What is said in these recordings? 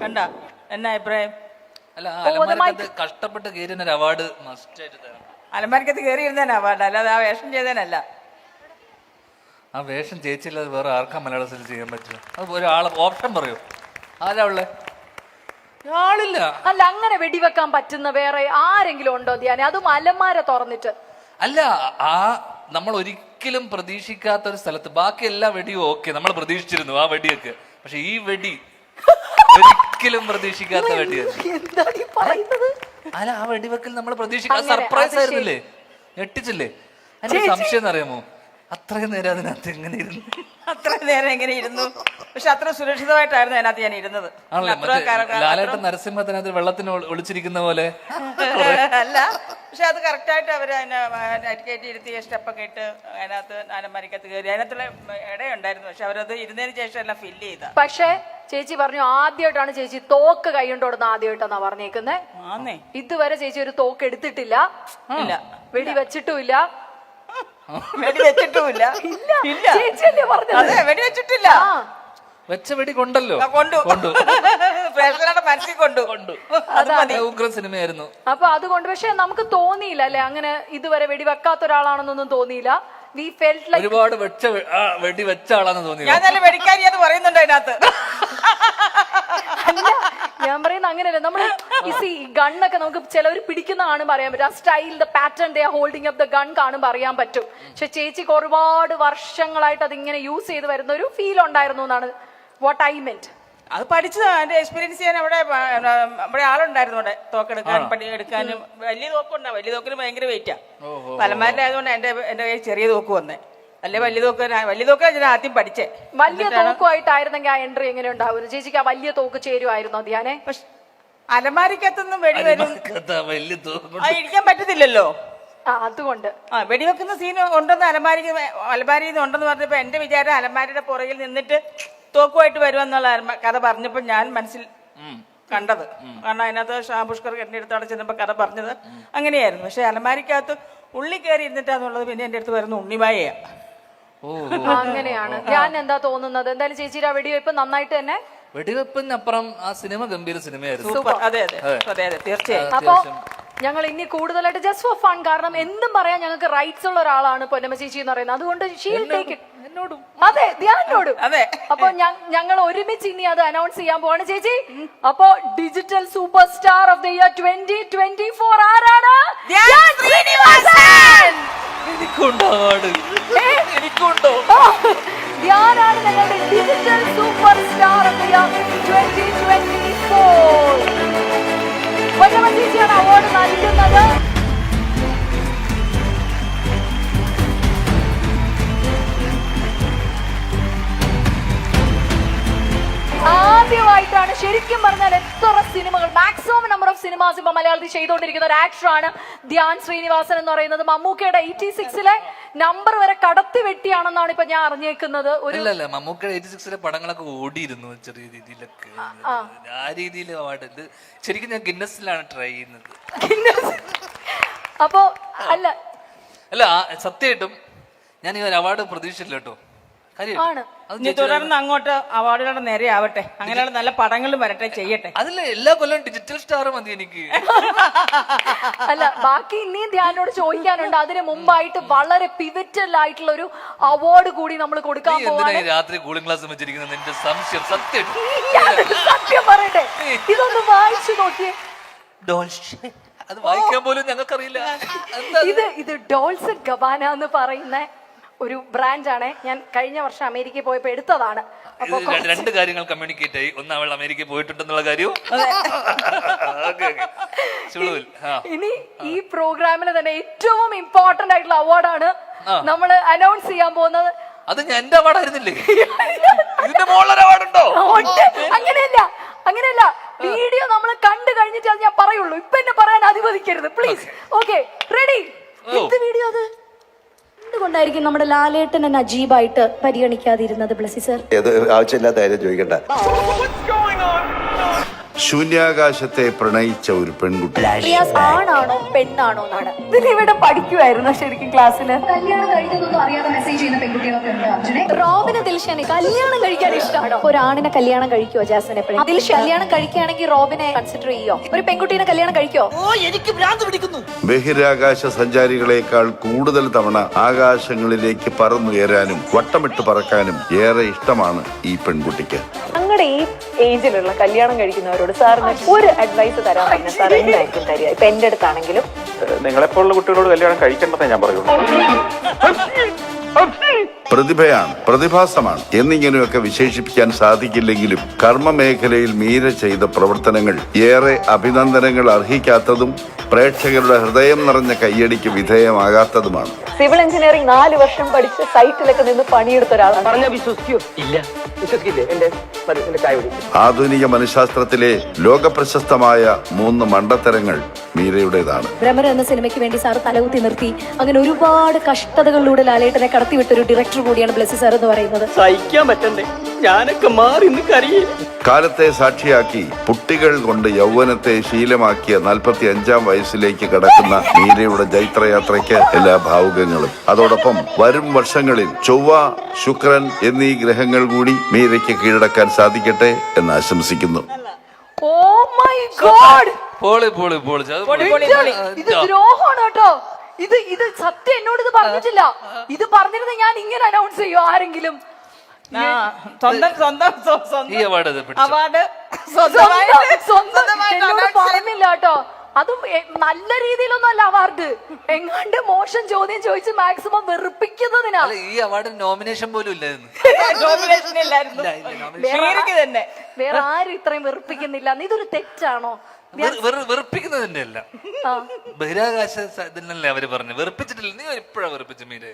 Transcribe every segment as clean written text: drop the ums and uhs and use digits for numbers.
കണ്ട എന്നാ അഭിപ്രായം? അല്ല അലമാരക്കകത്ത് കഷ്ടപ്പെട്ട് കയറിയ ഒരു അവാർഡ് മസ്റ്റ് ആയിട്ട് തരാം. അലമാരക്കകത്ത് കയറി ഇരുന്നേനാ അവാർഡ്, അല്ലാതെ ആ വേഷം ചെയ്തേനല്ല. ആ വേഷം ചേച്ചില്ലാതെ വേറെ ആർക്കാ മലയാളത്തിൽ ചെയ്യാൻ പറ്റില്ല? അത് ഒരാളെ ഓപ്ഷൻ പറയൂ, ആരാ ഉള്ളേ? ആളില്ല. അല്ല, അങ്ങനെ വെടിവെക്കാൻ പറ്റുന്ന വേറെ ആരെങ്കിലും ഉണ്ടോ ധ്യാനെ? അതും അലമാര തുറന്നിട്ട്. അല്ല, ആ നമ്മൾ ഒരിക്കലും പ്രതീക്ഷിക്കാത്ത ഒരു സ്ഥലത്ത് ബാക്കി എല്ലാ വെടിയും ഓക്കെ, നമ്മൾ പ്രതീക്ഷിച്ചിരുന്നു ആ വെടിയൊക്കെ. പക്ഷെ ഈ വെടി ഒരിക്കലും പ്രതീക്ഷിക്കാത്ത വെടിയാണ്. എന്താ നീ പറയുന്നത്? അല്ല, ആ വെടിവെക്കൽ നമ്മൾ പ്രതീക്ഷിക്കാത്ത സർപ്രൈസ് ആയിരുന്നില്ലേ, ഞെട്ടിച്ചില്ലേ? എന്റെ സംശയം എന്നറിയാമോ, അത്രയും നേരം അതിനകത്ത് എങ്ങനെ ഇരുന്നു? അത്രയും നേരം എങ്ങനെ ഇരുന്നു? പക്ഷെ അത്ര സുരക്ഷിതമായിട്ടായിരുന്നു അതിനകത്ത് ഞാൻ ഇരുന്നത്. ലാലേട്ടൻ നരസിംഹത്തിനകത്ത് വെള്ളത്തിന് ഒളിച്ചിരിക്കുന്ന പോലെ അല്ല, പക്ഷെ അത് കറക്റ്റായിട്ട് അവർ അതിനെ കയറ്റി ഇരുത്തിയ സ്റ്റെപ്പൊക്കെ ഇട്ട് അതിനകത്ത് അലമാരിക്കകത്ത് കയറി. അതിനകത്തുള്ള ഇടയുണ്ടായിരുന്നു, പക്ഷെ അവരത് ഇരുന്നതിന് ശേഷം എല്ലാം ഫില്ല് ചെയ്ത. പക്ഷെ ചേച്ചി പറഞ്ഞു ആദ്യമായിട്ടാണ് ചേച്ചി തോക്ക് കൈകൊണ്ടോടുന്ന, ആദ്യമായിട്ടാണ് പറഞ്ഞേക്കുന്നത്. ഇതുവരെ ചേച്ചി ഒരു തോക്ക് എടുത്തിട്ടില്ല, വെടി വെച്ചിട്ടുമില്ല. വെടി വെച്ചിട്ടുമില്ല. ചേച്ചിയല്ലേ പറഞ്ഞത്? അതെ, വെടി വെച്ചിട്ടില്ല. വെച്ച വെടി കൊണ്ടല്ലോ, മനസ്സിൽ കൊണ്ടു. ഉഗ്ര സിനിമയായിരുന്നു. അപ്പൊ അതുകൊണ്ട് പക്ഷെ നമുക്ക് തോന്നിയില്ല അല്ലെ, അങ്ങനെ ഇതുവരെ വെടി വെക്കാത്ത ഒരാളാണെന്നൊന്നും തോന്നിയില്ല. വി ഫെൽറ്റ് ലൈക്ക് ഒരുപാട് വെടി വെച്ച ആളാന്ന് തോന്നി. ഞാൻ നല്ല വെടിക്കാരിയാന്ന് പറയുന്നുണ്ട് അതിനകത്ത്. അല്ല, ഞാൻ പറയുന്നത് അങ്ങനെയല്ല. നമ്മള് ഈ ഗണ്ണൊക്കെ നമുക്ക് ചിലവർ പിടിക്കുന്ന കാണുമ്പോൾ അറിയാൻ പറ്റും. ആ style, the pattern they are holding up the gun കാണുമ്പോൾ അറിയാൻ പറ്റും. പക്ഷെ ചേച്ചിക്ക് ഒരുപാട് വർഷങ്ങളായിട്ട് അതിങ്ങനെ യൂസ് ചെയ്ത് വരുന്ന ഒരു ഫീൽ ഉണ്ടായിരുന്നു എന്നാണ് വാട്ട് ഐ മെന്റ്. അത് പഠിച്ചതാ, അതിന്റെ എക്സ്പീരിയൻസ് ചെയ്യാൻ അവിടെ ആളുണ്ടായിരുന്നു. അവിടെ തോക്കെടുക്കാനും എടുക്കാനും. വലിയ തോക്കുണ്ടാവും, വലിയ തോക്കിന് ഭയങ്കര വെയിറ്റാ. പലമാരിലായതുകൊണ്ട് എന്റെ കയ്യിൽ ചെറിയ തോക്ക് വന്നേ. അല്ലെ വലിയ തോക്ക് ഞാൻ ആദ്യം പഠിച്ചേ. വലിയ തോക്കുമായിട്ടായിരുന്നെങ്കിൽ ആ എൻട്രി എങ്ങനെ ഉണ്ടാവും ചേച്ചിക്ക്? ആ വലിയ തോക്ക് ചേരുമായിരുന്നു ധ്യാനെ? പക്ഷെ അലമാരിക്കത്തൊന്നും വെടി വരും ഇരിക്കാൻ പറ്റത്തില്ലല്ലോ. അതുകൊണ്ട് വെടിവെക്കുന്ന സീൻ ഉണ്ടെന്ന് അലമാരിന്ന് ഉണ്ടെന്ന് പറഞ്ഞപ്പോ എന്റെ വിചാരം അലമാരിയുടെ പുറകിൽ നിന്നിട്ട് തോക്കുമായിട്ട് വരുമെന്നുള്ള കഥ പറഞ്ഞപ്പോ ഞാൻ മനസ്സിൽ കണ്ടത്. കാരണം അതിനകത്ത് ഷാപുഷ്കർ എന്റെ അടുത്ത് അവിടെ ചെന്നപ്പോ കഥ പറഞ്ഞത് അങ്ങനെയായിരുന്നു. പക്ഷെ അലമാരിക്കകത്ത് ഉള്ളി കയറി ഇരുന്നിട്ടാന്നുള്ളത് പിന്നെ എന്റെ അടുത്ത് വരുന്ന ഉണ്ണിമായയാ. അങ്ങനെയാണ്. ഞാൻ എന്താ തോന്നുന്നത്, എന്തായാലും ചേച്ചിയുടെ വെടിവെപ്പ് നന്നായിട്ട് തന്നെ. വെടിവെപ്പിനപ്പുറം ആ സിനിമ ഗംഭീര സിനിമയായിരുന്നു. അതെ അതെ അതെ അതെ, തീർച്ചയായും. അപ്പൊ ഞങ്ങൾ ഇനി കൂടുതലായിട്ട് ജസ്റ്റ് ഫോർ ഫൺ, കാരണം എന്തും പറയാൻ ഞങ്ങൾക്ക് റൈറ്റ്സ് ഉള്ള ഒരാളാണ് പൊന്നമ്മ ചേച്ചി എന്ന് പറയുന്നത്. അതുകൊണ്ട് അതെ, ധ്യാനോടും. അപ്പൊ ഞങ്ങൾ ഒരുമിച്ച് ഇനി അത് അനൗൺസ് ചെയ്യാൻ പോവാണ് ചേച്ചി. അപ്പൊ digital super star of the year 2024 ആരാണ്? ധ്യാനാണ് ഞങ്ങളുടെ digital super star of the year 2024. Ponnamma ചേച്ചിയാണ് അവാർഡ് നൽകുന്നത്. ആദ്യമായിട്ടാണ് ശരിക്കും പറഞ്ഞാൽ എത്ര സിനിമകൾ, മാക്സിമം നമ്പർ ഓഫ് സിനിമാസ് ഇപ്പൊ മലയാളത്തിൽ ചെയ്തുകൊണ്ടിരിക്കുന്ന ഒരു ആക്ടറാണ് ധ്യാൻ ശ്രീനിവാസൻ എന്ന് പറയുന്നത്. മമ്മൂക്കയുടെ 86 നമ്പർ വരെ കടത്തി വെട്ടിയാണെന്നാണ് ഇപ്പൊ ഞാൻ അറിഞ്ഞേക്കുന്നത്. മമ്മൂക്കയുടെ 86 പടങ്ങളൊക്കെ ഓടിയിരുന്നു ചെറിയ രീതിയിലൊക്കെ. ആ രീതിയിൽ അവാർഡ് ശരിക്കും ഞാൻ ഗിന്നസിലാണ് ട്രൈ ചെയ്യുന്നത്. അപ്പോ അല്ല സത്യമായിട്ടും ഞാൻ ഈ ഒരു അവാർഡ് പ്രതീക്ഷിച്ചില്ല കേട്ടോ. തുടർന്ന് അങ്ങോട്ട് അവാർഡുകളുടെ നേരെയാവട്ടെ, അങ്ങനെയുള്ള നല്ല പടങ്ങളും വരട്ടെ, ചെയ്യട്ടെ. അതിൽ എല്ലാ കൊല്ലം ഡിജിറ്റൽ സ്റ്റാർ മതി എനിക്ക്. അല്ല, ബാക്കി ഇനിയും ധ്യാനോട് ചോദിക്കാനുണ്ട്. അതിന് മുമ്പായിട്ട് വളരെ പിവറ്റൽ ആയിട്ടുള്ള ഒരു അവാർഡ് കൂടി നമ്മൾ കൊടുക്കാൻ പോവാണ്. രാത്രി കൂളിംഗ് ഗ്ലാസ് വെച്ചിരിക്കുന്നത് നിന്റെ സംശയം? സത്യം പറയട്ടെ, ഇതൊന്ന് വായിച്ചു നോക്കിയേ. അത് വായിക്കാൻ പോലും ഞങ്ങൾക്കറിയില്ല. ഇത് ഡോൾസ് ആൻഡ് ഗബാന എന്ന് പറയുന്ന ഒരു ബ്രാൻഡാണ്. ഞാൻ കഴിഞ്ഞ വർഷം അമേരിക്കയിൽ പോയപ്പോ എടുത്തതാണ്. രണ്ട് കാര്യങ്ങൾ കമ്മ്യൂണിക്കേറ്റ് ആയി. ഒന്ന്, അവൾ അമേരിക്കയിൽ പോയിട്ടുണ്ടെന്നുള്ള കാര്യവും. ഇനി ഈ പ്രോഗ്രാമിൽ തന്നെ ഏറ്റവും ഇമ്പോർട്ടന്റ് ആയിട്ടുള്ള അവാർഡാണ് നമ്മൾ അനൗൺസ് ചെയ്യാൻ പോകുന്നത്. അത് എന്റെ അവാർഡായിരുന്നില്ലേ? ഇതിന്റെ മുകളിൽ അവാർഡുണ്ടോ? അങ്ങനെയല്ല, വീഡിയോ നമ്മൾ കണ്ടു കഴിഞ്ഞിട്ട് അത് ഞാൻ പറയുള്ളൂ. ഇപ്പൊ എന്നെ പറയാൻ അനുവദിക്കരുത് പ്ലീസ്. Okay, ready? എന്ത് വീഡിയോ അത്? എന്തുകൊണ്ടായിരിക്കും നമ്മുടെ ലാലേട്ടനെ നജീബായിട്ട് പരിഗണിക്കാതിരുന്നത് ബ്ലസി സർ? ആവശ്യമില്ലാത്ത കാര്യം ചോദിക്കണ്ട. ശൂന്യാകാശത്തെ പ്രണയിച്ച ഒരു പെൺകുട്ടി. റിയാസ് ആണാണോ പെണ്ണാണോ എന്നാണ് ഇതിലിവിടെ പഠിക്കുമായിരുന്നു ശരിക്കും ക്ലാസ്സില്. കല്യാണം കഴിഞ്ഞതൊന്നും അറിയാതെ മെസ്സേജ് ചെയ്യുന്ന പെൺകുട്ടികളൊക്കെ ഉണ്ട് അർജുനെ. റോബിന് ദിൽഷനെ കല്യാണം കഴിക്കാൻ ഇഷ്ടമാണോ? ഒരാണിനെ കല്യാണം കഴിക്കുവോ ജാസ്മിൻ എപ്പോഴും? ദിൽഷ കല്യാണം കഴിക്കുകയാണെങ്കിൽ റോബിനെ കൺസിഡർ ചെയ്യോ? ഒരു പെൺകുട്ടീനെ കല്യാണം കഴിക്കോ? ബഹിരാകാശ സഞ്ചാരികളെക്കാൾ കൂടുതൽ തവണ ആകാശങ്ങളിലേക്ക് പറന്നുയരാനും വട്ടമിട്ട് പറക്കാനും ഏറെ ഇഷ്ടമാണ് ഈ പെൺകുട്ടിക്ക്. ഞങ്ങളുടെ ഈ ഏജിലുള്ള കല്യാണം കഴിക്കുന്നവരോട് സാറിന് ഒരു അഡ്വൈസ് തരാൻ പറഞ്ഞ സാർ എന്തായിരിക്കും തരിക? ഇപ്പൊ എന്റെ അടുത്താണെങ്കിലും നിങ്ങളെപ്പോലുള്ള കുട്ടികളോട് കല്യാണം കഴിക്കേണ്ടതേ ഞാൻ പറയുള്ളൂ. പ്രതിഭയാണ്, പ്രതിഭാസമാണ് എന്നിങ്ങനെയൊക്കെ വിശേഷിപ്പിക്കാൻ സാധിക്കില്ലെങ്കിലും കർമ്മമേഖലയിൽ മീര ചെയ്ത പ്രവർത്തനങ്ങൾ ഏറെ അഭിനന്ദനങ്ങൾ അർഹിക്കാത്തതും പ്രേക്ഷകരുടെ ഹൃദയം നിറഞ്ഞ കയ്യടിക്ക് വിധേയമാകാത്തതുമാണ്. സിവിൽ എഞ്ചിനീയറിംഗ് 4 വർഷം പഠിച്ച് സൈറ്റിലൊക്കെ നിന്ന് പണിയെടുത്ത ഒരാളാണ്. ആധുനിക മനഃശാസ്ത്രത്തിലെ ലോകപ്രശസ്തമായ 3 മണ്ടത്തരങ്ങൾ മീരയുടേതാണ്. ഭ്രമർ എന്ന സിനിമയ്ക്ക് വേണ്ടി സാർ തലകുത്തി നിർത്തി അങ്ങനെ ഒരുപാട് കഷ്ടതകളിലൂടെ ലാലേട്ടനെ കടത്തിവിട്ടൊരു ഡയറക്ടർ കൂടിയാണ് ബ്ലെസ്സി സാർ എന്ന് പറയുന്നത്. സഹിക്കാൻ പറ്റണ്ടേ, ഞാനൊക്കെ മാറി കരയേ. കാലത്തെ സാക്ഷിയാക്കി കുട്ടികൾ കൊണ്ട് യൗവനത്തെ ശീലമാക്കിയ 45-ാം വയസ്സിലേക്ക് കടക്കുന്ന മീരയുടെ ജൈത്രയാത്രയ്ക്ക് എല്ലാ ഭാവുകങ്ങളും. അതോടൊപ്പം വരും വർഷങ്ങളിൽ ചൊവ്വ, ശുക്രൻ എന്നീ ഗ്രഹങ്ങൾ കൂടി മീരയ്ക്ക് കീഴടക്കാൻ സാധിക്കട്ടെ എന്ന് ആശംസിക്കുന്നു. Oh my God! ഇത് ദ്രോഹമാണ് കേട്ടോ. ഇത് സത്യം എന്നോട് ഇത് പറഞ്ഞിട്ടില്ല. ഇത് പറഞ്ഞിരുന്ന ഞാൻ ഇങ്ങനെ അനൗൺസ് ചെയ്യോ ആരെങ്കിലും? അവാർഡ് എന്നോട് പറഞ്ഞില്ല കേട്ടോ. അതും നല്ല രീതിയിലൊന്നും അല്ല അവാർഡ്. എങ്ങാണ്ട് മോശം ചോദ്യം ചോദിച്ച് മാക്സിമം വെറുപ്പിക്കുന്നതിനാ. ഈ അവാർഡ് നോമിനേഷൻ പോലും ഇല്ലായിരുന്നു. വേറെ ആരും ഇത്രയും വെറുപ്പിക്കുന്നില്ല. ഇതൊരു തെറ്റാണോ? വെറുപ്പിക്കുന്നതിന്റെ അല്ല, ബഹിരാകാശ ഇതിനല്ലേ അവര് പറഞ്ഞു, വെറുപ്പിച്ചിട്ടില്ല. നീ എപ്പോഴാ വെറുപ്പിച്ചു മീരെ?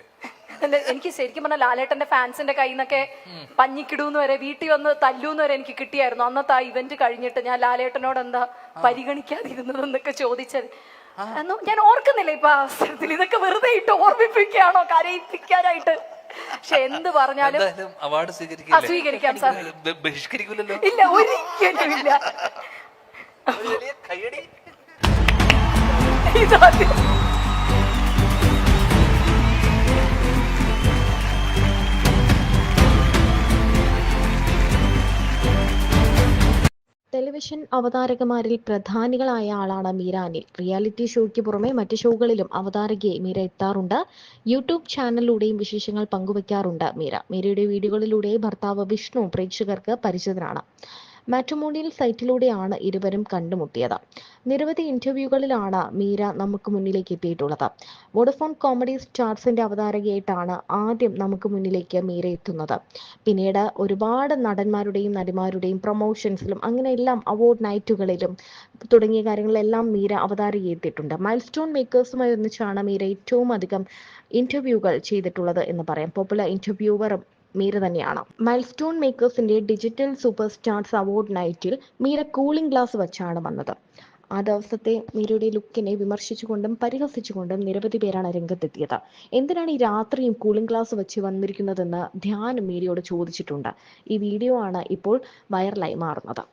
എനിക്ക് ശരിക്കും പറഞ്ഞാൽ ലാലേട്ടന്റെ ഫാൻസിന്റെ കയ്യിൽ നിന്നൊക്കെ പഞ്ഞിക്കിടൂന്ന് വരെ വീട്ടിൽ വന്ന് തല്ലൂന്ന് വരെ എനിക്ക് കിട്ടിയായിരുന്നു. അന്നത്തെ ആ ഇവന്റ് കഴിഞ്ഞിട്ട് ഞാൻ ലാലേട്ടനോട് എന്താ പരിഗണിക്കാതിരുന്നതെന്നൊക്കെ ചോദിച്ചത് ഞാൻ ഓർക്കുന്നില്ല ഇപ്പൊ അവസരത്തിൽ. ഇതൊക്കെ വെറുതെ ഇട്ട് ഓർമ്മിപ്പിക്കുകയാണോ കരയിപ്പിക്കാനായിട്ട്? പക്ഷെ എന്ത് പറഞ്ഞാലും അവാർഡ് സ്വീകരിക്കാം സാർ. ബഹിഷ്കരിക്കില്ലല്ലോ. ഇല്ല, ഒരിക്കലും ഇല്ല. ടെലിവിഷൻ അവതാരകമാരിൽ പ്രധാനികളായ ആളാണ് മീര അനിൽ. റിയാലിറ്റി ഷോയ്ക്ക് പുറമെ മറ്റ് ഷോകളിലും അവതാരകയെ മീര എത്താറുണ്ട്. യൂട്യൂബ് ചാനലിലൂടെയും വിശേഷങ്ങൾ പങ്കുവയ്ക്കാറുണ്ട് മീരയുടെ വീഡിയോകളിലൂടെ ഭർത്താവ് വിഷ്ണു പ്രേക്ഷകർക്ക് പരിചിതനാണ്. മാട്രിമോണിയൽ സൈറ്റിലൂടെയാണ് ഇരുവരും കണ്ടുമുട്ടിയത്. നിരവധി ഇന്റർവ്യൂകളിലാണ് മീര നമുക്ക് മുന്നിലേക്ക് എത്തിയിട്ടുള്ളത്. വോഡഫോൺ കോമഡി സ്റ്റാർസിന്റെ അവതാരകയായിട്ടാണ് ആദ്യം നമുക്ക് മുന്നിലേക്ക് മീര എത്തുന്നത്. പിന്നീട് ഒരുപാട് നടന്മാരുടെയും നടിമാരുടെയും പ്രൊമോഷൻസിലും അങ്ങനെയെല്ലാം അവാർഡ് നൈറ്റുകളിലും തുടങ്ങിയ കാര്യങ്ങളിലെല്ലാം മീര അവതാരകയെത്തിയിട്ടുണ്ട്. മൈൽസ്റ്റോൺ മേക്കേഴ്സുമായി ഒന്നിച്ചാണ് മീര ഏറ്റവും അധികം ഇന്റർവ്യൂകൾ ചെയ്തിട്ടുള്ളത് എന്ന് പറയാം. പോപ്പുലർ ഇന്റർവ്യൂവറും മീര തന്നെയാണ്. മൈൽസ്റ്റോൺ മേക്കേഴ്സിന്റെ ഡിജിറ്റൽ സൂപ്പർ സ്റ്റാർസ് അവാർഡ് നൈറ്റിൽ മീര കൂളിംഗ് ഗ്ലാസ് വെച്ചാണ് വന്നത്. ആ ദിവസത്തെ മീരയുടെ ലുക്കിനെ വിമർശിച്ചുകൊണ്ടും പരിഹസിച്ചുകൊണ്ടും നിരവധി പേരാണ് രംഗത്തെത്തിയത്. എന്തിനാണ് ഈ രാത്രിയും കൂളിംഗ് ഗ്ലാസ് വെച്ച് വന്നിരിക്കുന്നതെന്ന് ധ്യാൻ മീരയോട് ചോദിച്ചിട്ടുണ്ട്. ഈ വീഡിയോ ആണ് ഇപ്പോൾ വൈറലായി മാറുന്നത്.